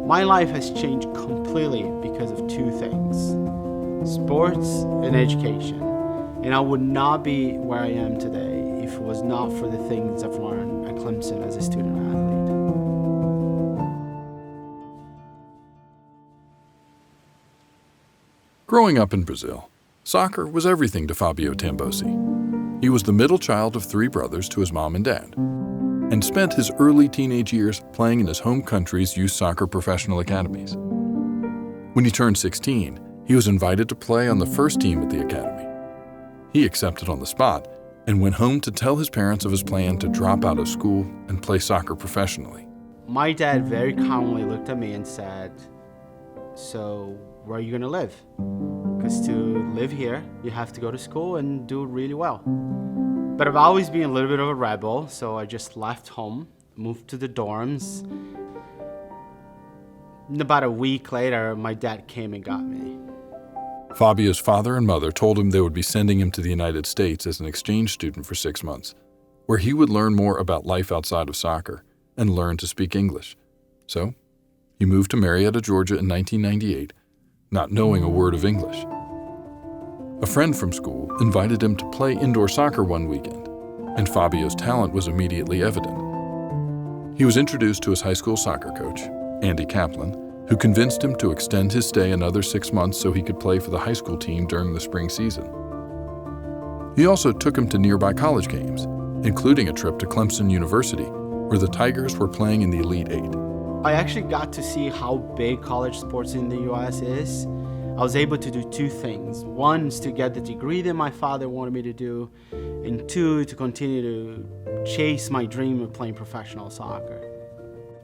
My life has changed completely because of two things: sports and education. And I would not be where I am today if it was not for the things I've learned at Clemson as a student athlete. Growing up in Brazil, soccer was everything to Fabio Tambosi. He was the middle child of 3 brothers to his mom and dad, and spent his early teenage years playing in his home country's youth soccer professional academies. When he turned 16, he was invited to play on the first team at the academy. He accepted on the spot and went home to tell his parents of his plan to drop out of school and play soccer professionally. My dad very calmly looked at me and said, "So where are you gonna live? Because to live here, you have to go to school and do really well." But I've always been a little bit of a rebel, so I just left home, moved to the dorms. And about a week later, my dad came and got me. Fabio's father and mother told him they would be sending him to the United States as an exchange student for 6 months, where he would learn more about life outside of soccer and learn to speak English. So, he moved to Marietta, Georgia in 1998, not knowing a word of English. A friend from school invited him to play indoor soccer one weekend, and Fabio's talent was immediately evident. He was introduced to his high school soccer coach, Andy Kaplan, who convinced him to extend his stay another 6 months so he could play for the high school team during the spring season. He also took him to nearby college games, including a trip to Clemson University, where the Tigers were playing in the Elite Eight. I actually got to see how big college sports in the US is. I was able to do 2 things. One is to get the degree that my father wanted me to do, and 2, to continue to chase my dream of playing professional soccer.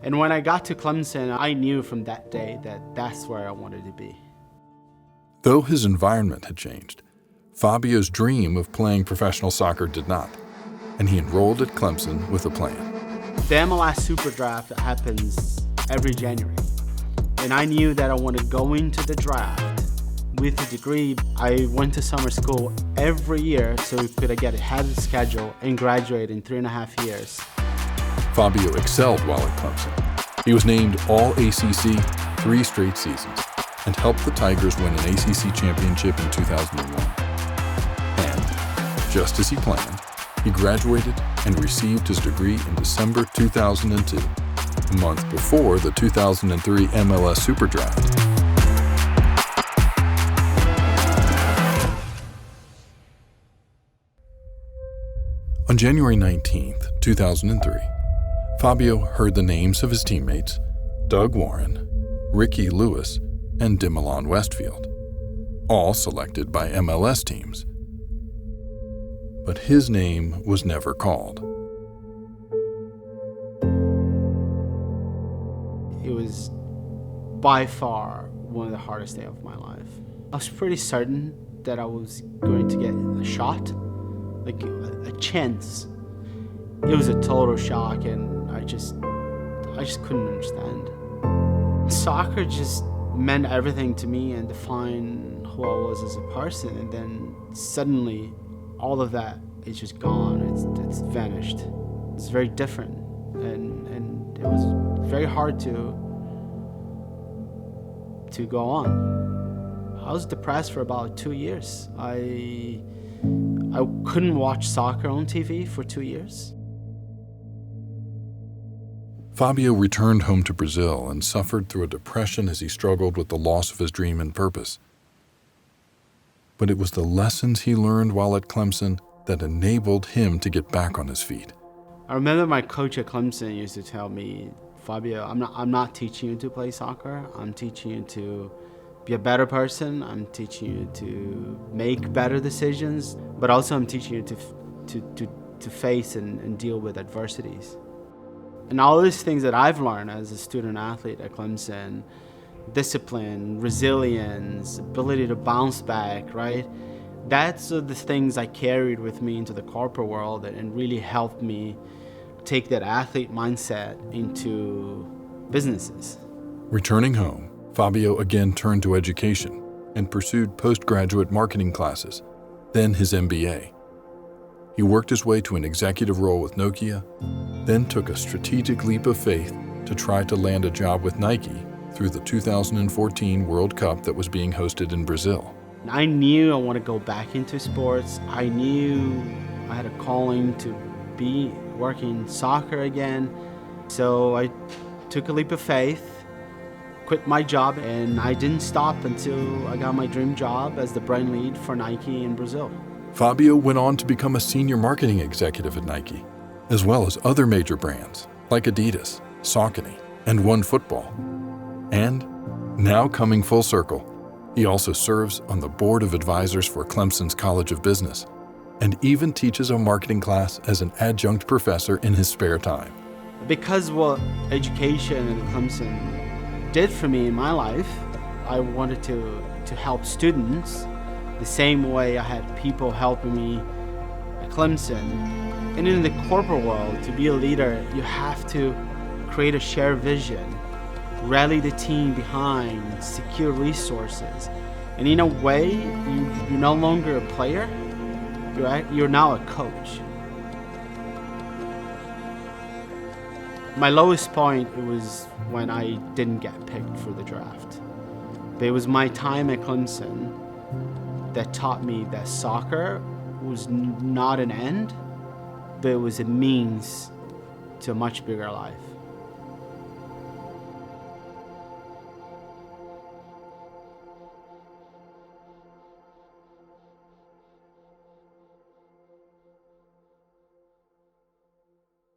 And when I got to Clemson, I knew from that day that that's where I wanted to be. Though his environment had changed, Fabio's dream of playing professional soccer did not, and he enrolled at Clemson with a plan. The MLS Super Draft happens every January, and I knew that I wanted to go into the draft with a degree. I went to summer school every year so we could get ahead of the schedule and graduate in 3.5 years. Fabio excelled while at Clemson. He was named All-ACC 3 straight seasons and helped the Tigers win an ACC championship in 2001. And, just as he planned, he graduated and received his degree in December 2002, a month before the 2003 MLS Super Draft. On January 19, 2003, Fabio heard the names of his teammates, Doug Warren, Ricky Lewis, and Dimilon Westfield, all selected by MLS teams. But his name was never called. It was by far one of the hardest days of my life. I was pretty certain that I was going to get a shot, like a chance. It was a total shock, and I just couldn't understand. Soccer just meant everything to me and defined who I was as a person, and then suddenly all of that is just gone. It's vanished. It's very different, and it was very hard to go on. I was depressed for about 2 years. I couldn't watch soccer on TV for 2 years. Fabio returned home to Brazil and suffered through a depression as he struggled with the loss of his dream and purpose. But it was the lessons he learned while at Clemson that enabled him to get back on his feet. I remember my coach at Clemson used to tell me, "Fabio, I'm not teaching you to play soccer. I'm teaching you to be a better person. I'm teaching you to make better decisions, but also I'm teaching you to face and deal with adversities." And all these things that I've learned as a student athlete at Clemson, discipline, resilience, ability to bounce back, right? That's the things I carried with me into the corporate world and really helped me take that athlete mindset into businesses. Returning home, Fabio again turned to education and pursued postgraduate marketing classes, then his MBA. He worked his way to an executive role with Nokia, then took a strategic leap of faith to try to land a job with Nike through the 2014 World Cup that was being hosted in Brazil. I knew I want to go back into sports. I knew I had a calling to be working in soccer again. So I took a leap of faith, quit my job, and I didn't stop until I got my dream job as the brand lead for Nike in Brazil. Fabio went on to become a senior marketing executive at Nike, as well as other major brands like Adidas, Saucony, and OneFootball. And now coming full circle, he also serves on the board of advisors for Clemson's College of Business and even teaches a marketing class as an adjunct professor in his spare time. Because what education and Clemson did for me in my life, I wanted to help students the same way I had people helping me at Clemson. And in the corporate world, to be a leader, you have to create a shared vision, rally the team behind, secure resources. And in a way, you're no longer a player, you're now a coach. My lowest point was when I didn't get picked for the draft. But it was my time at Clemson that taught me that soccer was not an end, but it was a means to a much bigger life.